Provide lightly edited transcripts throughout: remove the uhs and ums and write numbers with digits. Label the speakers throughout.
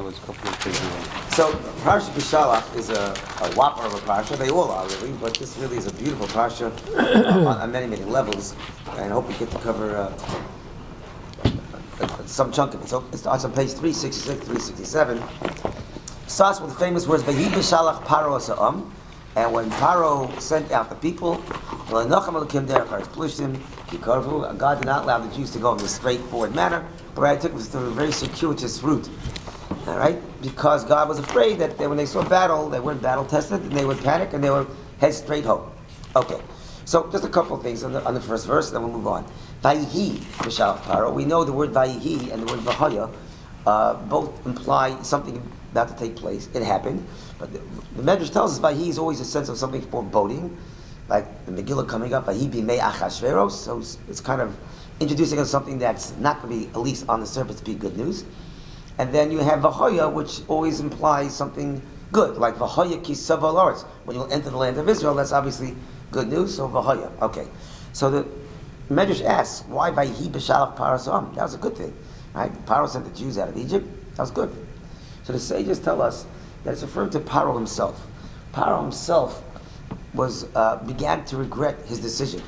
Speaker 1: was a couple of things ago.
Speaker 2: So Parashat Beshalach is a whopper of a parsha. They all are really, but this really is a beautiful parsha on many, many levels. And I hope we get to cover some chunk of it. So it starts on page 366, 367. Starts with the famous words, "Vahi Beshalach Paro Sa'am." And when Paro sent out the people, God did not allow the Jews to go in a straightforward manner, but rather took them through a very circuitous route. All right, because God was afraid that when they saw battle, they weren't battle tested, and they would panic, and they would head straight home. Okay, so just a couple of things on the first verse, then we'll move on. Vayihi b'shalach paro. We know the word vayihi and the word vahaya both imply something about to take place. It happened, but the Medrash tells us vayihi is always a sense of something foreboding, like the Megillah coming up. Vayihi b'mei achashveros. So it's kind of introducing us something that's not going to be, at least on the surface, be good news. And then you have Vahaya, which always implies something good, like Vahaya ki savalarts. When you'll enter the land of Israel, that's obviously good news, so Vahaya. Okay. So the Medrash asks, why Vayihi b'shalach parasam? That was a good thing. Right? Paro sent the Jews out of Egypt. That was good. So the sages tell us that it's referring to Paro himself. Paro himself began to regret his decision.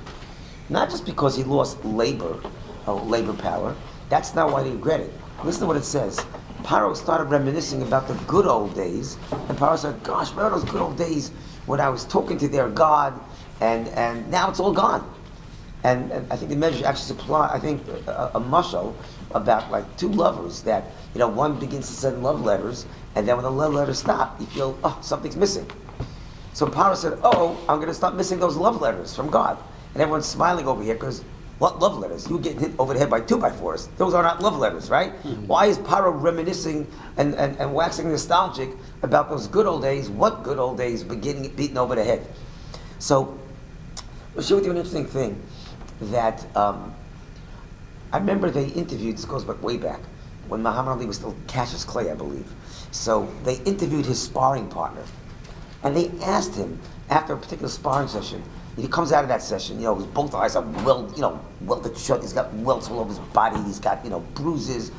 Speaker 2: Not just because he lost labor power. That's not why he regretted. Listen to what it says. Paro started reminiscing about the good old days, and Paro said, "Gosh, remember those good old days when I was talking to their God, and now it's all gone." And I think the Medrash actually supply, a mashal about like two lovers that one begins to send love letters, and then when the love letters stop, you feel something's missing. So Paro said, I'm going to stop missing those love letters from God, and everyone's smiling over here because. What love letters? You get hit over the head by 2x4s. Those are not love letters, right? Mm-hmm. Why is Paro reminiscing and waxing nostalgic about those good old days? What good old days beaten over the head? So, I'll share with you an interesting thing that I remember they interviewed, this goes back way back, when Muhammad Ali was still Cassius Clay, I believe. So they interviewed his sparring partner. And they asked him, after a particular sparring session, he comes out of that session, his both eyes are welted shut, he's got welts all over his body, he's got, bruises,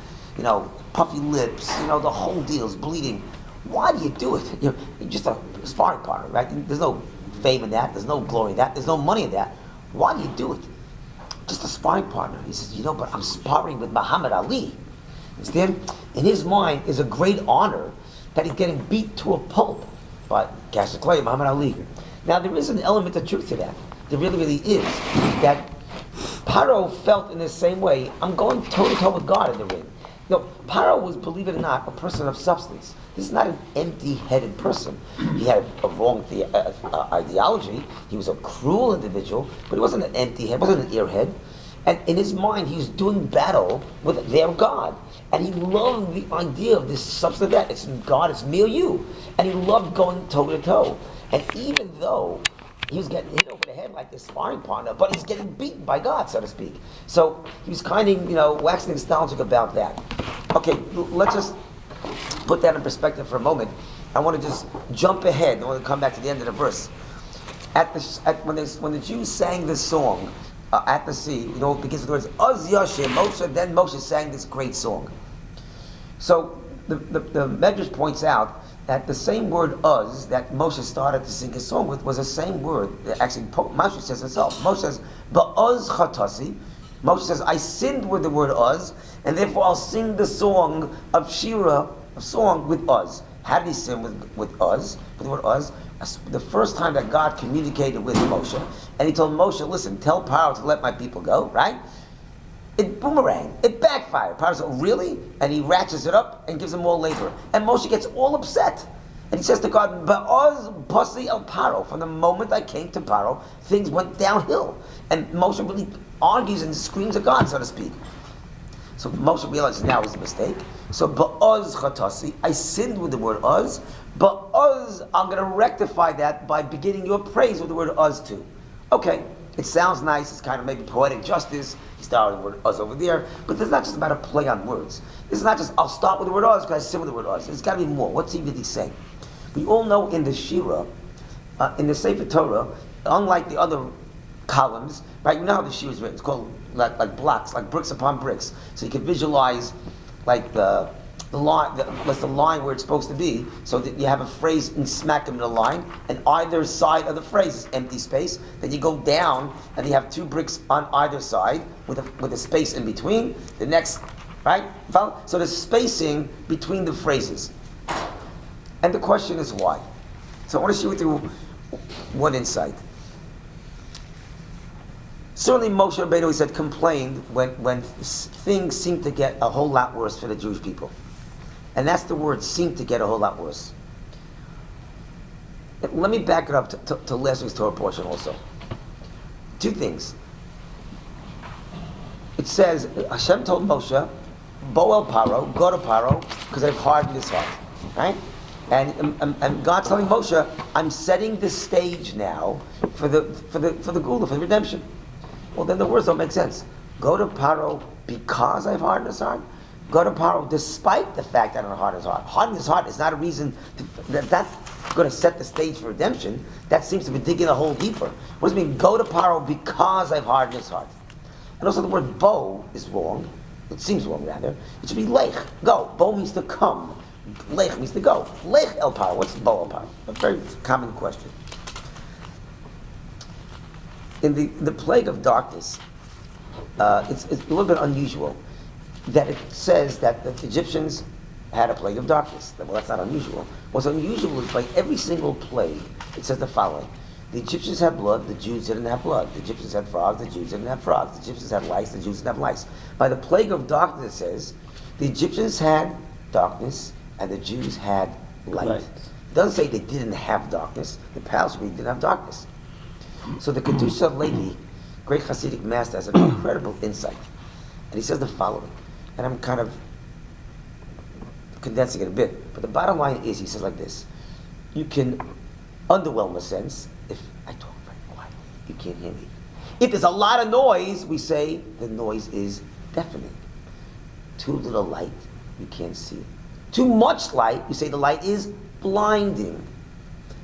Speaker 2: puffy lips, the whole deal's bleeding. Why do you do it? You're just a sparring partner, right? There's no fame in that, there's no glory in that, there's no money in that. Why do you do it? Just a sparring partner. He says, but I'm sparring with Muhammad Ali. Understand? In his mind, is a great honor that he's getting beat to a pulp by Cassius Clay, Muhammad Ali. Now, there is an element of truth to that. There really, really is. That Paro felt in the same way, I'm going toe-to-toe with God in the ring. Paro was, believe it or not, a person of substance. This is not an empty-headed person. He had a wrong ideology. He was a cruel individual, but he wasn't an empty head, wasn't an earhead. And in his mind, he was doing battle with their God. And he loved the idea of this substance that it's God, it's me or you. And he loved going toe-to-toe. And even though he was getting hit over the head like this sparring partner, but he's getting beaten by God, so to speak. So he was kind of, waxing nostalgic about that. Okay, let's just put that in perspective for a moment. I want to just jump ahead. I want to come back to the end of the verse. When the Jews sang this song at the sea, it begins with the words "Oz Yashem Moshe." Then Moshe sang this great song. So the Medrash points out that the same word "uz" that Moshe started to sing his song with was the same word that actually Moshe says himself. Moshe says, "Ba'uz chatasi." Moshe says, "I sinned with the word "uz," and therefore I'll sing the song of Shira, a song with "uz." How did he sin with "uz"? With the word "uz"? The first time that God communicated with Moshe, and he told Moshe, "Listen, tell Paro to let my people go." Right? It boomerang. It backfired. Paro said, really? And he ratchets it up and gives him more labor. And Moshe gets all upset. And he says to God, "Ba'oz pasi el Paro." From the moment I came to Paro, things went downhill. And Moshe really argues and screams at God, so to speak. So Moshe realizes now his mistake. So ba'oz chatasi, I sinned with the word "uz." Ba'oz, I'm going to rectify that by beginning your praise with the word "uz" too. Okay. It sounds nice, it's kind of maybe poetic justice. He started with the word "uz" over there, but this is not just about a play on words. This is not just, I'll start with the word "uz" because I sin with the word "uz." It's got to be more. What's he really saying? We all know in the Shira, in the Sefer Torah, unlike the other columns, right? You know how the Shira is written. It's called like blocks, like bricks upon bricks. So you can visualize like the the line where it's supposed to be, so that you have a phrase in smack in the line, and either side of the phrase is empty space. Then you go down, and you have 2 bricks on either side with a space in between. The next, right? So there's spacing between the phrases. And the question is why? So I want to share with you one insight. Certainly Moshe Rabbeinu, he said, complained when things seemed to get a whole lot worse for the Jewish people. And that's the word, seemed to get a whole lot worse. Let me back it up to last week's Torah portion also. 2 things. It says, Hashem told Moshe, Bo el Paro, go to Paro, because I've hardened his heart. Right? And God's telling Moshe, I'm setting the stage now for the Gula, for the redemption. Well, then the words don't make sense. Go to Paro because I've hardened his heart. Go to Paro despite the fact that I hardened his heart. Hardening his heart is not a reason that's going to set the stage for redemption. That seems to be digging a hole deeper. What does it mean? Go to Paro because I've hardened his heart. And also the word bo is wrong. It seems wrong rather. It should be lech. Go. Bo means to come. Lech means to go. Lech el Paro. What's bo el Paro? A very common question. In the plague of darkness, it's a little bit unusual that it says that the Egyptians had a plague of darkness. Well, that's not unusual. What's unusual is by every single plague, it says the following. The Egyptians had blood, the Jews didn't have blood. The Egyptians had frogs, the Jews didn't have frogs. The Egyptians had lice, the Jews didn't have lice. By the plague of darkness, it says, the Egyptians had darkness and the Jews had light. It doesn't say they didn't have darkness. The Palestinians didn't have darkness. So the Kedusha of Levi, great Hasidic master, has an incredible insight. And he says the following, and I'm kind of condensing it a bit, but the bottom line is, he says like this, you can underwhelm a sense, if I talk very quiet, you can't hear me. If there's a lot of noise, we say the noise is deafening. Too little light, you can't see. Too much light, you say the light is blinding.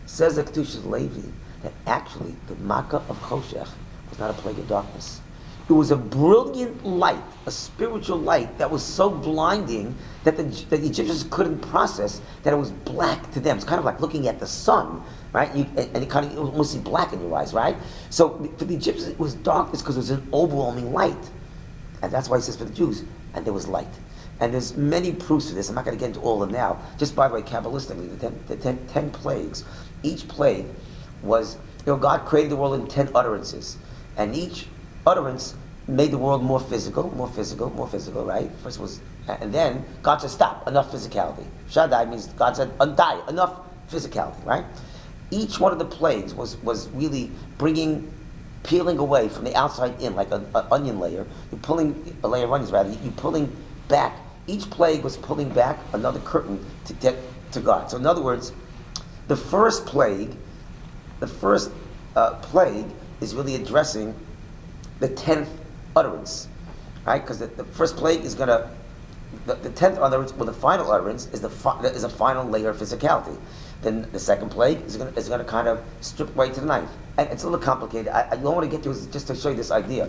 Speaker 2: Says the Kedusha of Levi, that actually the Makkah of Choshech was not a plague of darkness. It was a brilliant light, a spiritual light that was so blinding that the Egyptians couldn't process that it was black to them. It's kind of like looking at the sun, right? And you kind of almost see black in your eyes, right? So for the Egyptians it was darkness because it was an overwhelming light. And that's why he says for the Jews, and there was light. And there's many proofs for this. I'm not going to get into all of them now. Just by the way, Kabbalistically, the 10 plagues, each plague was, God created the world in 10 utterances. And each utterance made the world more physical, right? First was, and then God said, stop, enough physicality. Shaddai means God said, undie, enough physicality, right? Each one of the plagues was really peeling away from the outside in, like an onion layer. You're pulling, a layer of onions rather, you're pulling back. Each plague was pulling back another curtain to get to God. So in other words, the first plague is really addressing the 10th utterance, right? Because the first plague is going to, the 10th utterance, well, the final utterance is a final layer of physicality. Then the second plague is going to kind of strip right to the ninth. And it's a little complicated. I don't want to get to it just to show you this idea.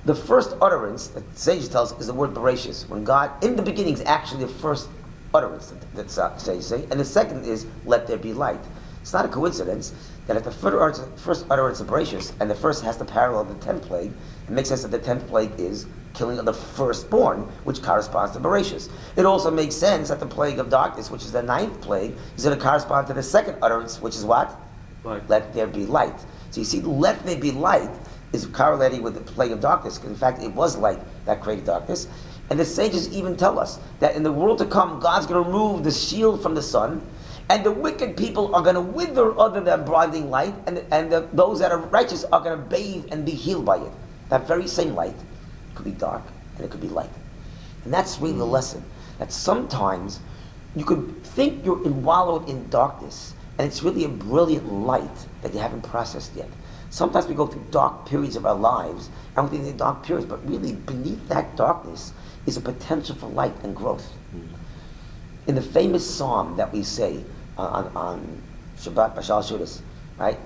Speaker 2: The first utterance that Sage tells is the word Bereshis. When God, in the beginning, is actually the first utterance that Sage say, and the second is let there be light. It's not a coincidence that at the first utterance of Bereshis, and the first has to parallel the 10th plague, it makes sense that the 10th plague is killing of the firstborn, which corresponds to Bereshis. It also makes sense that the plague of darkness, which is the 9th plague, is going to correspond to the second utterance, which is what? Light. Let there be light. So you see, let there be light is correlating with the plague of darkness, because in fact it was light that created darkness. And the sages even tell us that in the world to come, God's going to remove the shield from the sun, and the wicked people are going to wither under that blinding light, and those that are righteous are going to bathe and be healed by it. That very same light could be dark and it could be light. And that's really the lesson, that sometimes you could think you're wallowed in darkness, and it's really a brilliant light that you haven't processed yet. Sometimes we go through dark periods of our lives, and we think they're dark periods, but really beneath that darkness is a potential for light and growth. In the famous psalm that we say on Shabbat Beshalach, right?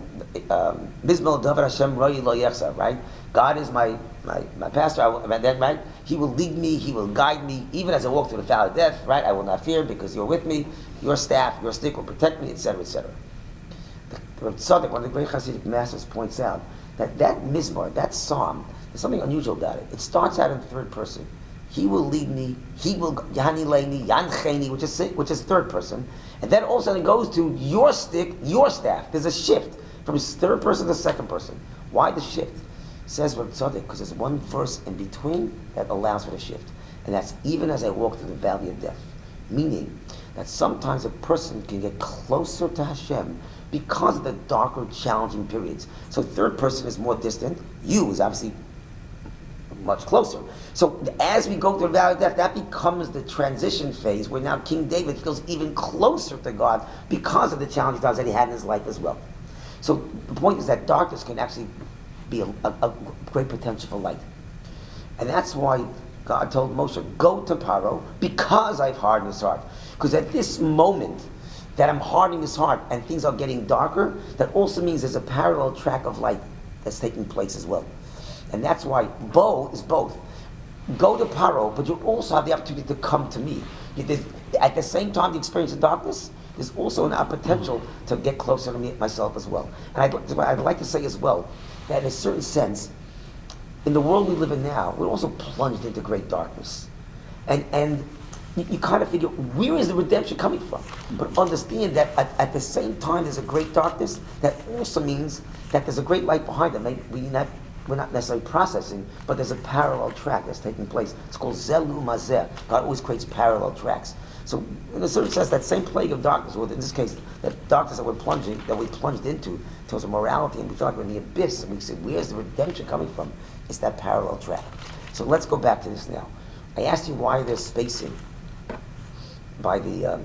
Speaker 2: Mizmel Davar Hashem Roi Lo Yechsa, right? God is my pastor, right? He will lead me, He will guide me, even as I walk through the valley of death, right? I will not fear because You're with me, Your staff, Your stick will protect me, etc., etc. The Tzaddik, one of the great Hasidic masters, points out that Mizmor, that psalm, there's something unusual about it. It starts out in third person. He will lead me, He will Yani Leini, Yancheni, which is third person. And then all of a sudden it goes to your stick, your staff. There's a shift from third person to second person. Why the shift? Says Reb Tzaddik, because there's one verse in between that allows for the shift. And that's even as I walk through the valley of death. Meaning that sometimes a person can get closer to Hashem because of the darker, challenging periods. So third person is more distant. You is obviously much closer. So as we go through the valley of death, that becomes the transition phase where now King David feels even closer to God because of the challenging times that he had in his life as well. So the point is that darkness can actually be a great potential for light. And that's why God told Moshe, go to Paro because I've hardened his heart. Because at this moment that I'm hardening his heart and things are getting darker, that also means there's a parallel track of light that's taking place as well. And that's why Bo is both. Go to Paro, but you also have the opportunity to come to me. At the same time the experience of darkness, there's also a potential to get closer to me myself as well. And I'd like to say as well, that in a certain sense, in the world we live in now, we're also plunged into great darkness. And you kind of figure, where is the redemption coming from? But understand that at the same time there's a great darkness, that also means that there's a great light behind it. We're not necessarily processing, but there's a parallel track that's taking place. It's called Zelu Mazeh. God always creates parallel tracks. So in a certain sense, that same plague of darkness, or in this case, that darkness that we plunged into towards a morality, and we feel like we're in the abyss, and we say, where's the redemption coming from? It's that parallel track. So let's go back to this now. I asked you why there's spacing by the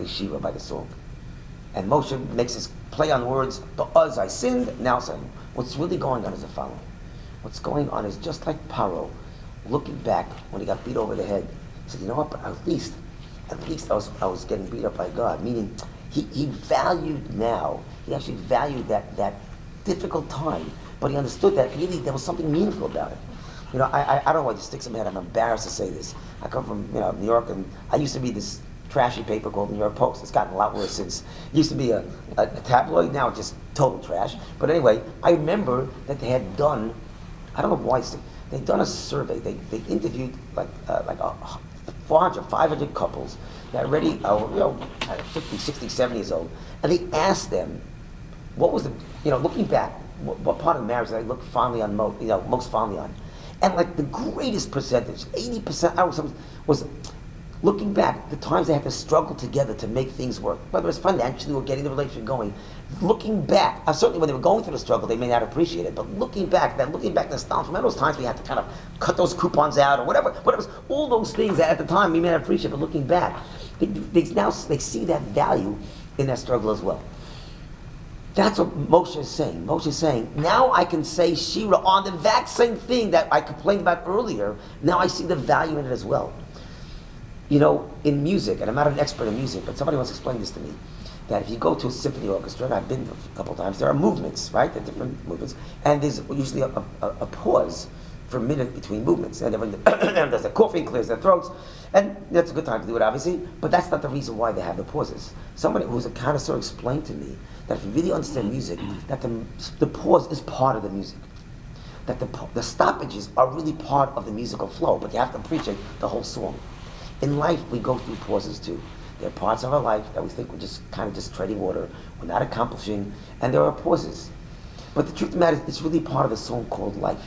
Speaker 2: Shiva, by the song. And Moshe makes this play on words, Ba'az I sinned, now sin. What's really going on is the following. What's going on is just like Paro, looking back when he got beat over the head, he said, you know what, but at least I was getting beat up by God. Meaning, he valued now, he actually valued that difficult time, but he understood that really there was something meaningful about it. You know, I don't know why it sticks in my head, I'm embarrassed to say this. I come from, New York, and I used to read this trashy paper called the New York Post. It's gotten a lot worse since. It used to be a tabloid, now it's just total trash. But anyway, I remember that they had done, I don't know why, they'd done a survey. They interviewed like 400, 500 couples that are already, 50, 60, 70 years old. And they asked them, what was looking back, what part of the marriage that they looked fondly on, most fondly on. And like the greatest percentage, 80%, was looking back, the times they had to struggle together to make things work, whether it's financially or getting the relationship going. Looking back, certainly when they were going through the struggle, they may not appreciate it, but looking back nostalgia, remember those times we had to kind of cut those coupons out or whatever, all those things that at the time we may not appreciate, but looking back, they see that value in that struggle as well. That's what Moshe is saying. Moshe is saying, now I can say Shira on the exact same thing that I complained about earlier. Now I see the value in it as well. In music, and I'm not an expert in music, but somebody once explained this to me, that if you go to a symphony orchestra, and I've been a couple of times, there are movements, right? There are different movements, and there's usually a pause for a minute between movements, and everyone does their coughing, clears their throats, and that's a good time to do it, obviously, but that's not the reason why they have the pauses. Somebody who's a connoisseur explained to me that if you really understand music, that the pause is part of the music. That the stoppages are really part of the musical flow, but you have to appreciate the whole song. In life, we go through pauses too. There are parts of our life that we think we're just kind of just treading water, we're not accomplishing, and there are pauses. But the truth of the matter is, it's really part of the song called life.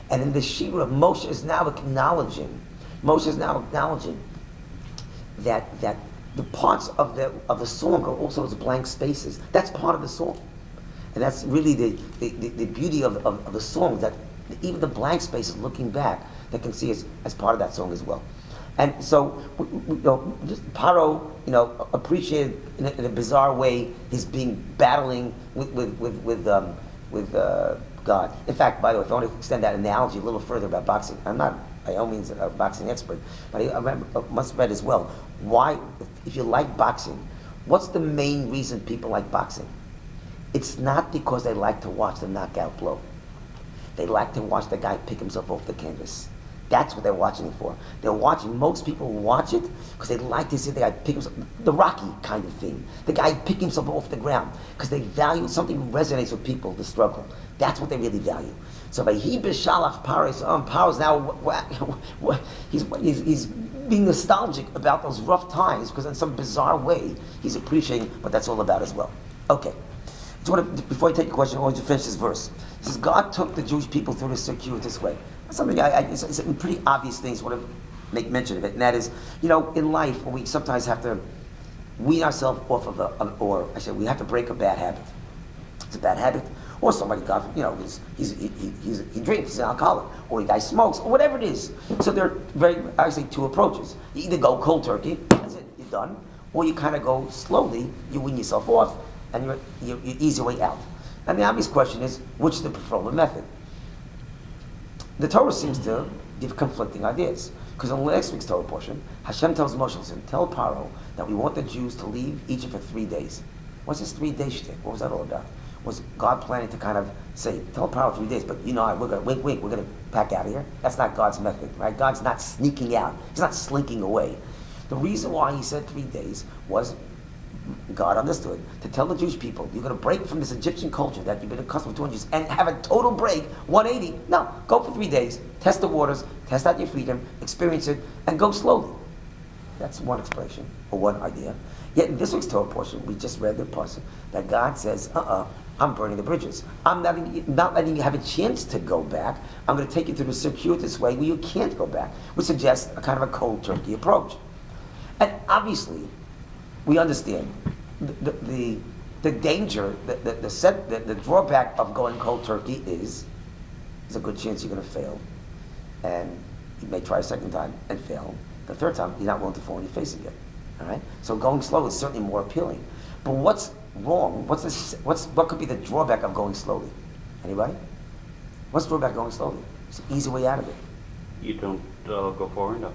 Speaker 2: And in the Shira, Moshe is now acknowledging that the parts of the song are also as blank spaces. That's part of the song. And that's really the beauty of the song, that even the blank spaces looking back, they can see as part of that song as well. And so, just Paro, appreciated in a bizarre way his battling with God. In fact, by the way, if I want to extend that analogy a little further about boxing, I'm not by all means a boxing expert, but I must have read as well. Why, if you like boxing, what's the main reason people like boxing? It's not because they like to watch the knockout blow. They like to watch the guy pick himself off the canvas. That's what they're watching it for. They're watching, most people watch it because they like to see the guy pick himself, the Rocky kind of thing. The guy pick himself off the ground because they value, something resonates with people, the struggle. That's what they really value. So Vayhi Beshalach Paro's now, he's being nostalgic about those rough times because in some bizarre way, he's appreciating what that's all about as well. Okay. Before I take your question, I want you to finish this verse. It says, God took the Jewish people through the circuitous way. Something it's pretty obvious things. I want to make mention of it, and that is, in life, we sometimes have to wean ourselves off of we have to break a bad habit. It's a bad habit, or somebody he drinks, he's an alcoholic, or the guy smokes, or whatever it is. So there are two approaches. You either go cold turkey, that's it, you're done, or you kind of go slowly, you wean yourself off, and you ease your way out. And the obvious question is, which is the preferable method? The Torah seems to give conflicting ideas. Because in next week's Torah portion, Hashem tells Moshe, tell Paro that we want the Jews to leave Egypt for 3 days. What's this 3-day shtick? What was that all about? Was God planning to kind of say, tell Paro 3 days, but we're going to, wink, we're going to pack out of here? That's not God's method, right? God's not sneaking out. He's not slinking away. The reason why he said 3 days was God understood to tell the Jewish people, you're going to break from this Egyptian culture that you've been accustomed to 200 years and have a total break, 180. No, go for 3 days, test the waters, test out your freedom, experience it, and go slowly. That's one expression, or one idea. Yet in this week's Torah portion, we just read the passage that God says, I'm burning the bridges. I'm not letting you have a chance to go back. I'm going to take you through the circuitous way where you can't go back, which suggests a kind of a cold turkey approach. And obviously, we understand the danger, the drawback of going cold turkey is there's a good chance you're going to fail. And you may try a second time and fail. The third time, you're not willing to fall on your face again. All right? So going slow is certainly more appealing. But what's wrong? What could be the drawback of going slowly? Anybody? What's the drawback of going slowly? It's an easy way out of it.
Speaker 1: You don't go forward enough.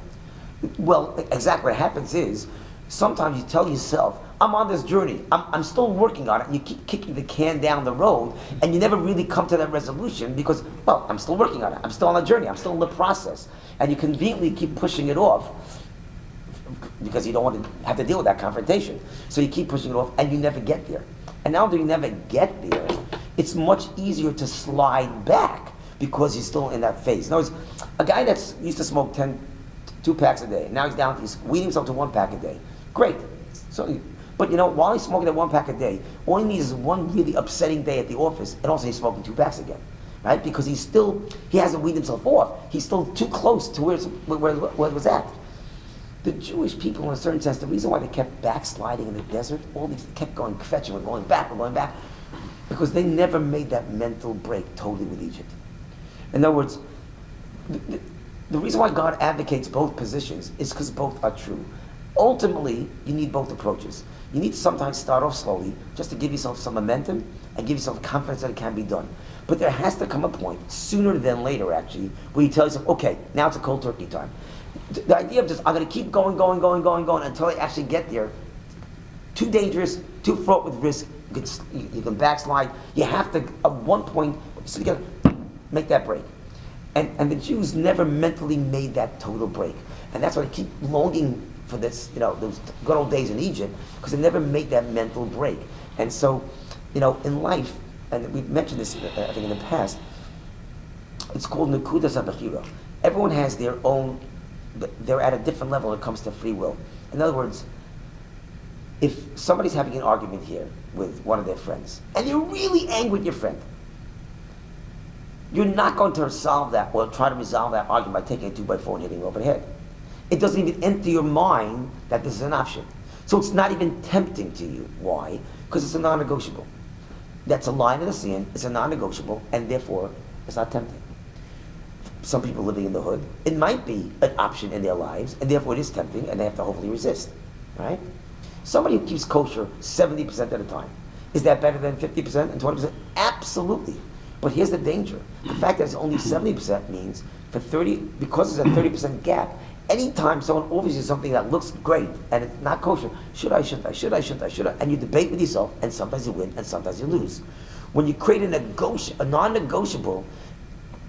Speaker 2: Well, exactly what happens is, sometimes you tell yourself, I'm on this journey, I'm still working on it, and you keep kicking the can down the road, and you never really come to that resolution because, well, I'm still working on it, I'm still on the journey, I'm still in the process. And you conveniently keep pushing it off because you don't want to have to deal with that confrontation. So you keep pushing it off, and you never get there. And now that you never get there, it's much easier to slide back because you're still in that phase. In other words, a guy that's used to smoke 2 packs a day, now he's weaning himself to 1 pack a day. Great. So, but while he's smoking that 1 pack a day, all he needs is one really upsetting day at the office, and also he's smoking 2 packs again, right? Because he hasn't weaned himself off. He's still too close to where it was at. The Jewish people, in a certain sense, the reason why they kept backsliding in the desert, kept going kvetching, we're going back, because they never made that mental break totally with Egypt. In other words, the reason why God advocates both positions is because both are true. Ultimately, you need both approaches. You need to sometimes start off slowly, just to give yourself some momentum and give yourself confidence that it can be done. But there has to come a point, sooner than later actually, where you tell yourself, okay, now it's a cold turkey time. The idea of just, I'm going to keep going until I actually get there, too dangerous, too fraught with risk, you can backslide. You have to, at one point, you got to make that break. And the Jews never mentally made that total break. And that's why they keep longing for this, those good old days in Egypt, because they never made that mental break. And so, in life, and we've mentioned this, I think, in the past, it's called Nekudas HaBechira. Everyone has their own, they're at a different level when it comes to free will. In other words, if somebody's having an argument here with one of their friends, and you're really angry with your friend, you're not going to solve that or try to resolve that argument by taking a 2x4 and hitting it over the head. It doesn't even enter your mind that this is an option. So it's not even tempting to you. Why? Because it's a non-negotiable. That's a line in the sand, it's a non-negotiable, and therefore it's not tempting. Some people living in the hood, it might be an option in their lives, and therefore it is tempting, and they have to hopefully resist. Right? Somebody who keeps kosher 70% of the time, is that better than 50% and 20%? Absolutely. But here's the danger. The fact that it's only 70% means because there's a 30% gap, Anytime someone offers you something that looks great and it's not kosher, should I, and you debate with yourself, and sometimes you win and sometimes you lose. When you create a non-negotiable,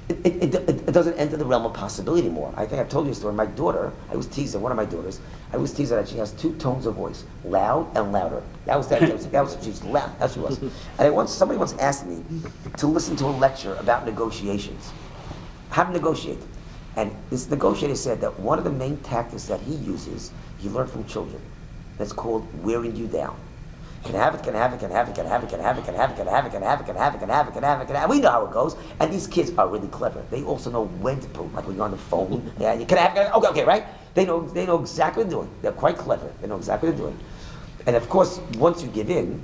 Speaker 2: it doesn't enter the realm of possibility anymore. I think I've told you a story. My daughter, I was teasing one of my daughters. I was teasing that she has two tones of voice, loud and louder. That was she was loud. That's what she was. And somebody once asked me to listen to a lecture about negotiations, how to negotiate. And this negotiator said that one of the main tactics that he uses, he learned from children. That's called wearing you down. Can have it. We know how it goes. And these kids are really clever. They also know when to put, like when you're on the phone. Yeah, you can have it. Okay, right? They know exactly what they're doing. They're quite clever. They know exactly what they're doing. And of course, once you give in,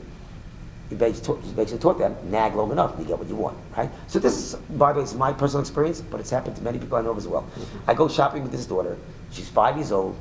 Speaker 2: you basically taught them, nag long enough, and you get what you want, right? So this is, by the way, it's my personal experience, but it's happened to many people I know as well. I go shopping with this daughter. She's 5 years old.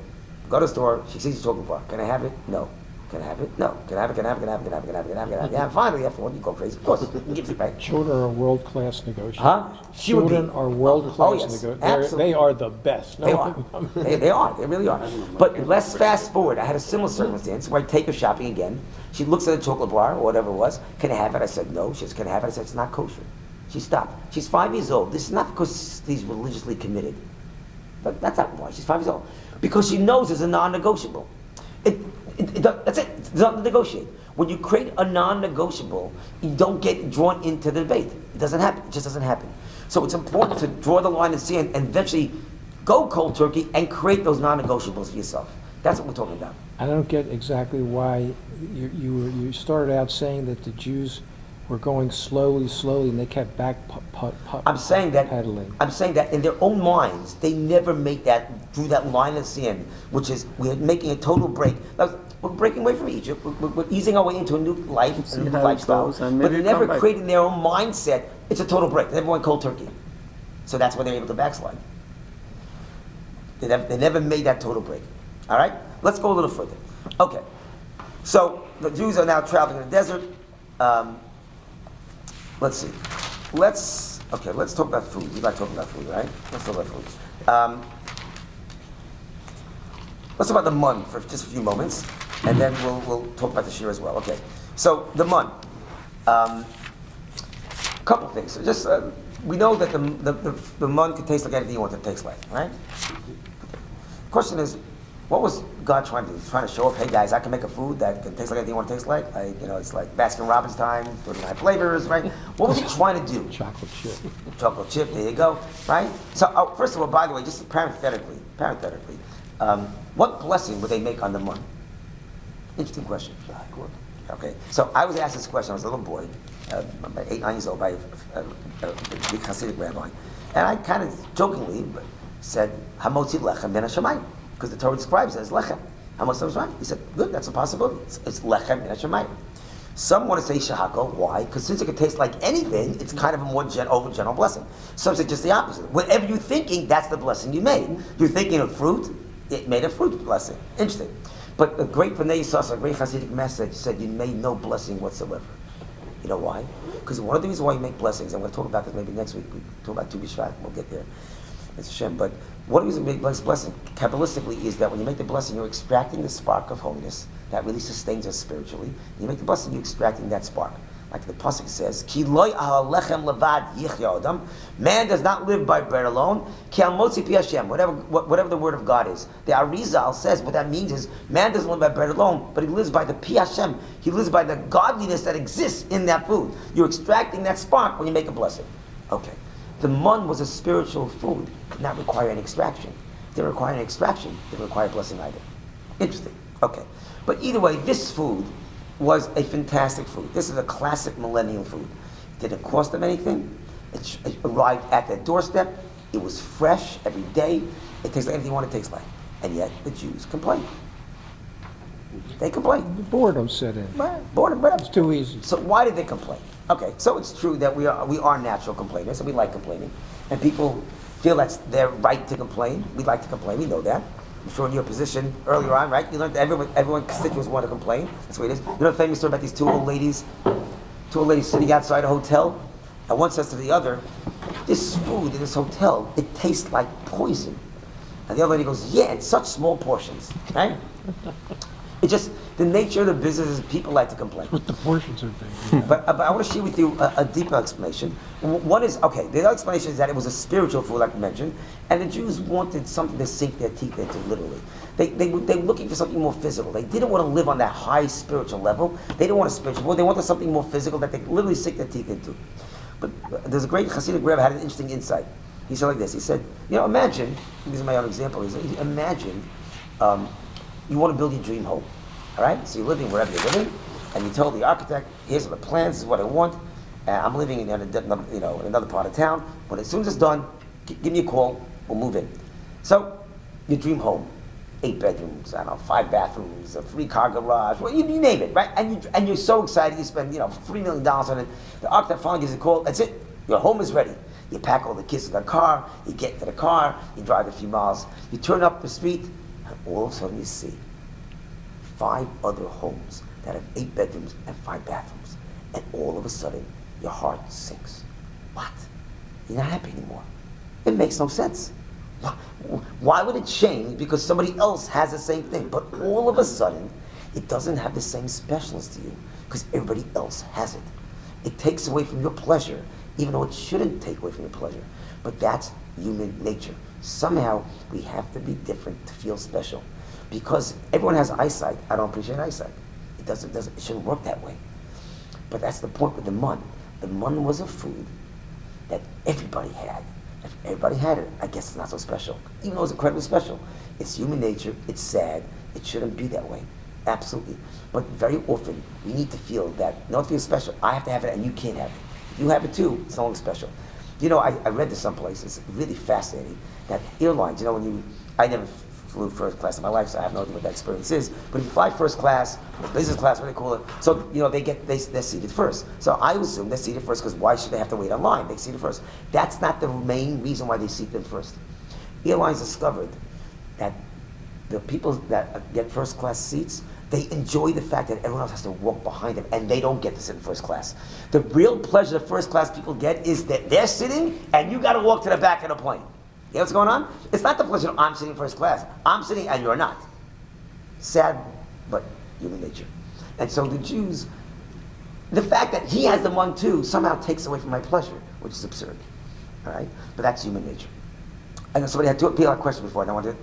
Speaker 2: Go to the store. She sees a chocolate bar. Can I have it? No. Can I have it? No. Can I have it? Yeah, finally, after one, you go crazy. Of course, you give it back.
Speaker 3: Children are world-class negotiators.
Speaker 2: Huh?
Speaker 3: Children are world-class negotiators.
Speaker 2: Absolutely.
Speaker 3: They are the best.
Speaker 2: They are. They are. They really are. But let's fast forward. I had a similar circumstance where I take her shopping again. She looks at a chocolate bar or whatever it was. Can I have it? I said no. She says, can I have it? I said, it's not kosher. She stopped. She's 5 years old. This is not because she's religiously committed. But that's not why. She's 5 years old. Because she knows it's a non-negotiable. That's it. It's not to negotiate. When you create a non-negotiable, you don't get drawn into the debate. It doesn't happen. It just doesn't happen. So it's important to draw the line in the sand and eventually go cold turkey and create those non-negotiables for yourself. That's what we're talking about.
Speaker 3: I don't get exactly why you started out saying that the Jews were going slowly, and they kept
Speaker 2: I'm saying that in their own minds, they never drew that line in the sand, which is we're making a total break. We're breaking away from Egypt. We're easing our way into a new life, a new lifestyle. But they never created in their own mindset, it's a total break. They never went cold turkey. So that's why they're able to backslide. They never made that total break. All right? Let's go a little further. Okay. So the Jews are now traveling in the desert. Let's see. Let's talk about food. We like talking about food, right? Let's talk about food. Let's talk about the mun for just a few moments, and then we'll talk about the shir as well. Okay. So the mun. Couple things. So just we know that the mun can taste like anything you want it to taste like, right? The question is, what was God trying to do? He's trying to show off, hey guys, I can make a food that can taste like anything you want to taste like. It's like Baskin Robbins time, 39 flavors, right? What was he trying to do?
Speaker 3: Chocolate chip.
Speaker 2: Chocolate chip, there you go, right? So, first of all, by the way, just parenthetically, what blessing would they make on the mun? Interesting question. Okay, so I was asked this question. I was a little boy, about 8, 9 years old, by a big Hasidic rabbi, and I kind of jokingly said, "Hamotzi lechem ben hashamayim," because the Torah describes it as lechem. Hamotzi lechem. He said, "Good, that's a possibility. It's lechem ben hashamayim." Some want to say shahako. Why? Because since it can taste like anything, it's kind of a more overgeneral blessing. Some say just the opposite. Whatever you're thinking, that's the blessing you made. You're thinking of fruit, it made a fruit blessing. Interesting. But a great B'nai Yissaschar, a great Hasidic message, said you made no blessing whatsoever. You know why? Because one of the reasons why you make blessings, I'm going to talk about this maybe next week, we talk about Tu B'Shvat, we'll get there. It's Hashem. But one of the reasons you make blessing, Kabbalistically, is that when you make the blessing, you're extracting the spark of holiness that really sustains us spiritually. You make the blessing, you're extracting that spark. Like the pasuk says, "Ki loy al lechem levad yichya adam." Man does not live by bread alone. Ki al motzi pi Hashem. Whatever the word of God is. The Arizal says what that means is man doesn't live by bread alone, but he lives by the pi Hashem. He lives by the godliness that exists in that food. You're extracting that spark when you make a blessing. Okay. The mun was a spiritual food. It did not require any extraction. It didn't require any extraction. It didn't require blessing either. Interesting. Okay. But either way, this food was a fantastic food. This is a classic millennial food. It didn't cost them anything. It arrived at their doorstep. It was fresh every day. It tastes like anything you want it to taste like. And yet, the Jews complain. They complain.
Speaker 3: The boredom set in.
Speaker 2: Boredom, whatever.
Speaker 3: It's too easy.
Speaker 2: So why did they complain? Okay, so it's true that we are natural complainers, and we like complaining. And people feel that's their right to complain. We like to complain. We know that. I'm sure in your position earlier on, right? You learned that everyone constituents want to complain. That's what it is. You know the famous story about these two old ladies sitting outside a hotel, and one says to the other, "This food in this hotel, it tastes like poison." And the other lady goes, yeah, in such small portions, right? It's just the nature of the business is people like to complain.
Speaker 3: But the portions are big.
Speaker 2: But I want to share with you a deeper explanation. One is, okay, the other explanation is that it was a spiritual food, like I mentioned, and the Jews wanted something to sink their teeth into, literally. They were looking for something more physical. They didn't want to live on that high spiritual level. They didn't want a spiritual food. They wanted something more physical that they could literally sink their teeth into. But there's a great Hasidic Rebbe had an interesting insight. He said like this. He said, imagine, this is my own example, he said, imagine you want to build your dream home. All right? So you're living wherever you're living, and you tell the architect, here's the plans, this is what I want. I'm living in another part of town. But as soon as it's done, give me a call, we'll move in. So, your dream home, 8 bedrooms, 5 bathrooms, a 3-car garage, well, you name it, right? And you're so excited, you spend, $3 million on it. The architect finally gives a call, that's it, your home is ready. You pack all the kids in the car, you get into the car, you drive a few miles, you turn up the street, and all of a sudden you see 5 other homes that have 8 bedrooms and 5 bathrooms. And all of a sudden, your heart sinks. What? You're not happy anymore. It makes no sense. Why would it change because somebody else has the same thing? But all of a sudden, it doesn't have the same specialness to you because everybody else has it. It takes away from your pleasure, even though it shouldn't take away from your pleasure. But that's human nature. Somehow, we have to be different to feel special. Because everyone has eyesight. I don't appreciate eyesight. It shouldn't work that way. But that's the point with the mun. The mun was a food that everybody had. If everybody had it, I guess it's not so special. Even though it's incredibly special. It's human nature, it's sad, it shouldn't be that way. Absolutely. But very often, we need to feel that, no, it feels special. I have to have it and you can't have it. If you have it too, it's no longer special. I read this someplace, it's really fascinating, that airlines, I never flew first class in my life, so I have no idea what that experience is. But if you fly first class, or business class, what they call it, so they're seated first. So I assume they're seated first because why should they have to wait online? They're seated first. That's not the main reason why they seat them first. Airlines discovered that the people that get first class seats, they enjoy the fact that everyone else has to walk behind them and they don't get to sit in first class. The real pleasure the first class people get is that they're sitting and you got to walk to the back of the plane. You know what's going on? It's not the pleasure of I'm sitting first class. I'm sitting and you're not. Sad, but human nature. And so the Jews, the fact that he has the one too somehow takes away from my pleasure, which is absurd. All right? But that's human nature. I know somebody had a question before, and I wanted to...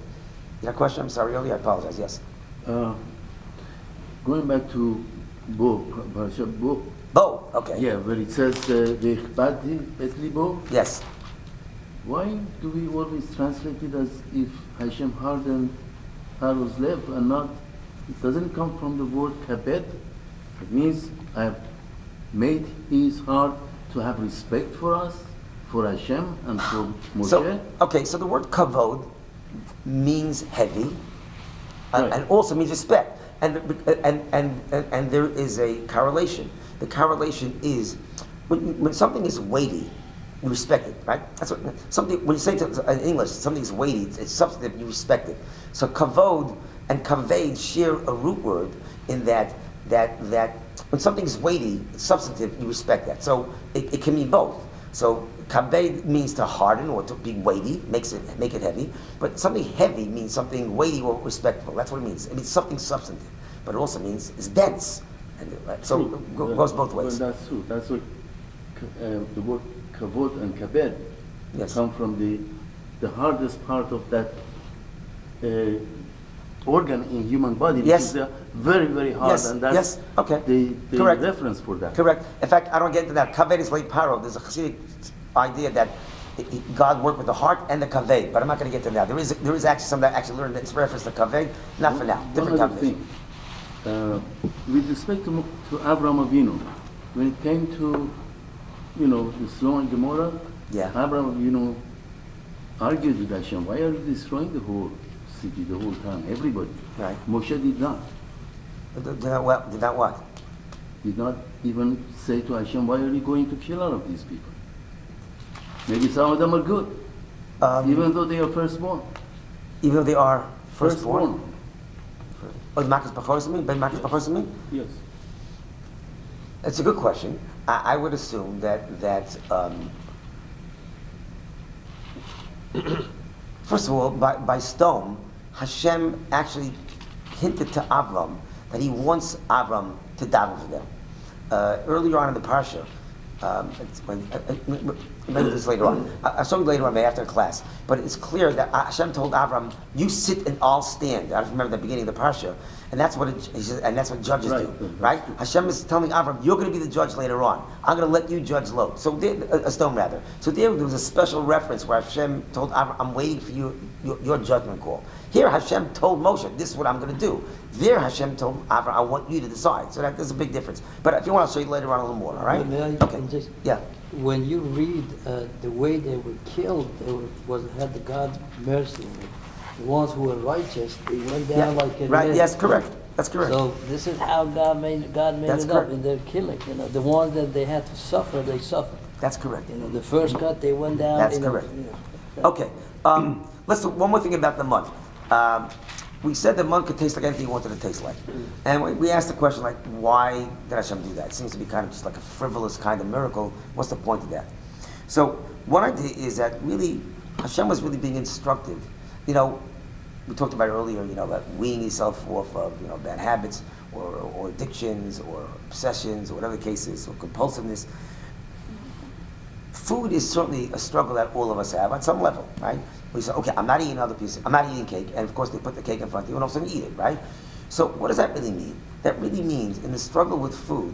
Speaker 2: You had a question? I'm sorry, earlier. I apologize. Yes.
Speaker 4: Going back to Bo, Parashat Bo.
Speaker 2: Bo, okay.
Speaker 4: Yeah, where it says, V'chbati et libo.
Speaker 2: Yes.
Speaker 4: Why do we always translate it as if Hashem hardened Pharaoh's lev and not, it doesn't come from the word kabed? It means I have made his heart to have respect for us, for Hashem and for Moshe.
Speaker 2: So the word kavod means heavy,
Speaker 4: Right.
Speaker 2: and also means respect. And there is a correlation. The correlation is when something is weighty, you respect it, right? That's what something. When you say in English something is weighty, it's substantive. You respect it. So kavod and kaved share a root word in that when something is weighty, it's substantive, you respect that. So it can mean both. So kaved means to harden or to be weighty, make it heavy. But something heavy means something weighty or respectful. That's what it means. It means something substantive, but it also means it's dense. And so it goes both ways.
Speaker 4: Well, that's true. That's what the word kavod and kabed come from the hardest part of that organ in human body, which is very, very hard, and that's the reference for that.
Speaker 2: Correct. In fact, I don't get into that. Kaved is like paro. There's a Hasidic idea that God worked with the heart and the kaved, but I'm not going to get to that. There is actually some that actually learned that it's reference to kaved. Not for now. Different combination.
Speaker 4: With respect to Avraham Avinu, when it came to the Sodom and Gomorrah, Avraham Avinu argued with Hashem, why are you destroying the whole city, the whole town, everybody?
Speaker 2: Right.
Speaker 4: Moshe did not.
Speaker 2: Did not what?
Speaker 4: Did not even say to Hashem, why are you going to kill all of these people? Maybe some of them are good, even though they are firstborn.
Speaker 2: Even though they are firstborn? Oh, the Makas B'choros Ben Makas B'choros?
Speaker 4: Yes.
Speaker 2: It's a good question. I would assume that First of all, by stone, Hashem actually hinted to Avram that he wants Avram to daven for them. Earlier on in the parsha, maybe this later on. I'll show you later on, maybe after class. But it's clear that Hashem told Avram, "You sit and I'll stand." I don't remember the beginning of the parsha, and that's what and that's what judges do, right? Hashem is telling Avram, "You're going to be the judge later on. I'm going to let you judge Lot." So a stone rather. So there was a special reference where Hashem told Avram, "I'm waiting for your judgment call." Here Hashem told Moshe, "This is what I'm going to do." There Hashem told Avram, "I want you to decide." So there's a big difference. But if you want, I'll show you later on a little more. All right? Okay. Yeah.
Speaker 5: When you read the way they were killed, had the God's mercy on them. The ones who were righteous, they went down like a
Speaker 2: right.
Speaker 5: lead.
Speaker 2: Yes, correct. That's correct.
Speaker 5: So this is how God made
Speaker 2: That's
Speaker 5: it
Speaker 2: correct.
Speaker 5: up in their killing. The ones that they had to suffer, they suffered.
Speaker 2: That's correct.
Speaker 5: The first cut, they went down.
Speaker 2: That's correct. Okay. Let's do one more thing about the mud. We said the mud could taste like anything you wanted it to taste like. And we asked the question, like, why did Hashem do that? It seems to be kind of just like a frivolous kind of miracle. What's the point of that? So one idea is that really, Hashem was really being instructive. We talked about earlier, about weaning yourself off of, bad habits or addictions or obsessions or whatever the case is, or compulsiveness. Food is certainly a struggle that all of us have on some level, right? We say, okay, I'm not eating another piece, I'm not eating cake, and of course they put the cake in front of you and all of a sudden eat it, right? So what does that really mean? That really means in the struggle with food,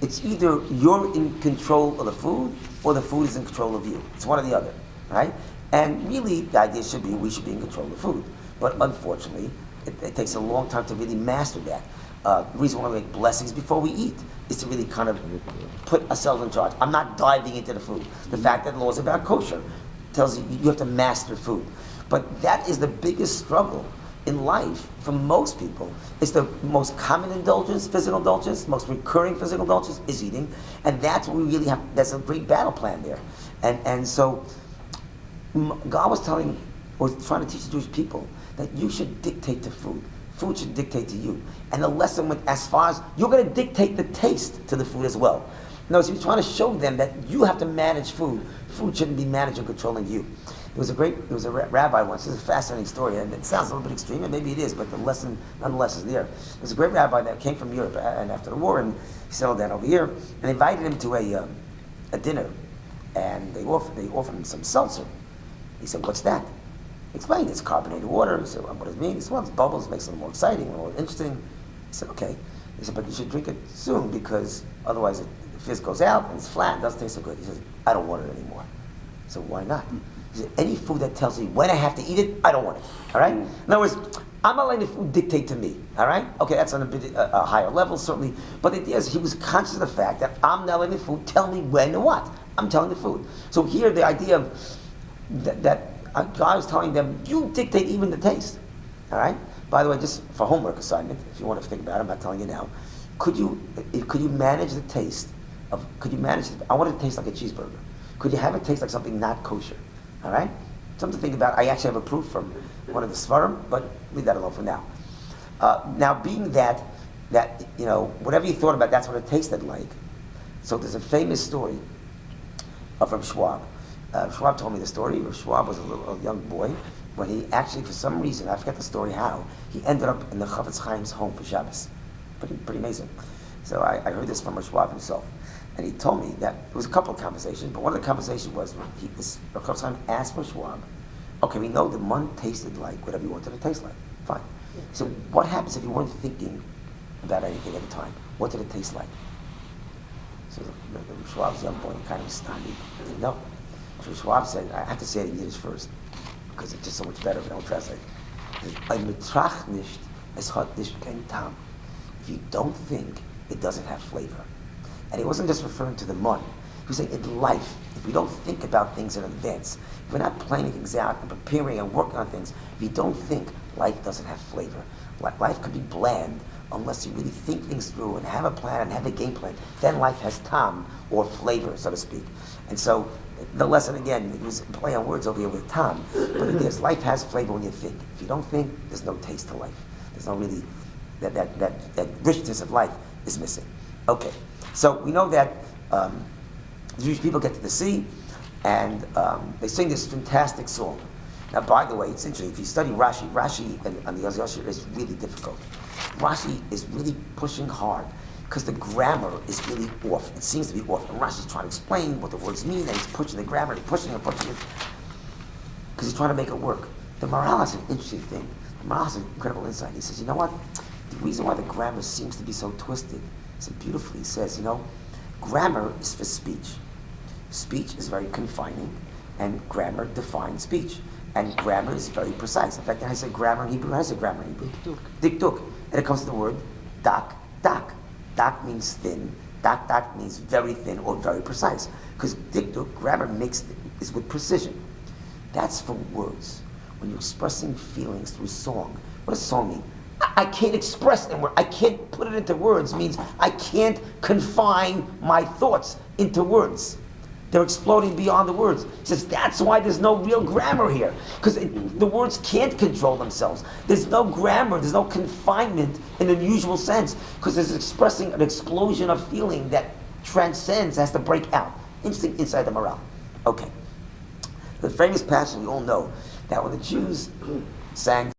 Speaker 2: it's either you're in control of the food or the food is in control of you. It's one or the other, right? And really the idea should be we should be in control of the food. But unfortunately, it takes a long time to really master that. The reason why we make blessings before we eat is to really kind of put ourselves in charge. I'm not diving into the food. The fact that laws about kosher tells you you have to master food. But that is the biggest struggle in life for most people. It's the most common indulgence, physical indulgence, most recurring physical indulgence is eating. And that's what we really have, that's a great battle plan there. And so God was trying to teach the Jewish people that you should dictate to food. Food should dictate to you. And the lesson went as far as you're going to dictate the taste to the food as well. No, so he's trying to show them that you have to manage food. Food shouldn't be managed and controlling you. There was a rabbi once. This is a fascinating story, and it sounds a little bit extreme, and maybe it is, but the lesson nonetheless is there. There was a great rabbi that came from Europe and after the war, and he settled down over here, and they invited him to a dinner, and they offered him some seltzer. He said, "What's that?" He explained, "It's carbonated water." He said, "What does it mean?" He said, "Well, it's bubbles, makes it more exciting, more interesting." He said, "Okay." He said, "But you should drink it soon because otherwise the fizz goes out and it's flat, it doesn't taste so good." He says, "I don't want it anymore." So why not? He said, "Any food that tells me when I have to eat it, I don't want it." All right? In other words, I'm not letting the food dictate to me. All right? Okay, that's on a higher level, certainly. But the idea is he was conscious of the fact that I'm not letting the food tell me when and what. I'm telling the food. So here the idea of that God was telling them, you dictate even the taste. All right? By the way, just for homework assignment, if you want to think about it, I'm not telling you now. Could you manage the taste I want it to taste like a cheeseburger. Could you have it taste like something not kosher? All right? Something to think about. I actually have a proof from one of the Svarim, but leave that alone for now. Now, being that whatever you thought about, that's what it tasted like. So there's a famous story from Schwab. Schwab told me the story. Schwab was a young boy when he actually, for some reason, I forget the story how, he ended up in the Chavetz Chaim's home for Shabbos. Pretty amazing. So I heard this from Schwab himself. And he told me that there was a couple of conversations, but one of the conversations was Chavetz Chaim asked Schwab, okay, we know the mun tasted like whatever you wanted it to taste like. Fine. So what happens if you weren't thinking about anything at the time? What did it taste like? So the Schwab's young boy kind of stunned. He didn't know. So Schwab said, I have to say it in Yiddish first, because it's just so much better if I don't translate. Ein Betracht nicht, es hat nicht kein Tam. If you don't think, it doesn't have flavor. And he wasn't just referring to the mun. He was saying in life, if we don't think about things in advance, if we're not planning things out and preparing and working on things, if you don't think, life doesn't have flavor. Life could be bland unless you really think things through and have a plan and have a game plan. Then life has tam, or flavor, so to speak. And so the lesson again, it was a play on words over here with tam, but it is, life has flavor when you think. If you don't think, there's no taste to life. There's no really, that richness of life is missing. Okay, so we know that the Jewish people get to the sea, and they sing this fantastic song. Now, by the way, it's interesting. If you study Rashi, on the Yaz Yashir is really difficult. Rashi is really pushing hard because the grammar is really off. It seems to be off. And Rashi's trying to explain what the words mean, and he's pushing the grammar, and pushing it, because he's trying to make it work. The Maharal has an interesting thing. The Maharal has an incredible insight. He says, you know what? The reason why the grammar seems to be so twisted, so beautifully, he says, grammar is for speech. Speech is very confining, and grammar defines speech. And grammar is very precise. In fact, when I say grammar in Hebrew, I say grammar in Hebrew. Dikduk. And it comes to the word dak, dak. Dak means thin. Dak, dak means very thin or very precise. Because dikduk, grammar is with precision. That's for words. When you're expressing feelings through song, what does song mean? I can't express it in words. I can't put it into words. Means I can't confine my thoughts into words. They're exploding beyond the words. He says that's why there's no real grammar here, because the words can't control themselves. There's no grammar. There's no confinement in an usual sense, because it's expressing an explosion of feeling that transcends, has to break out. Interesting inside the morale. Okay. The famous passage we all know that when the Jews sang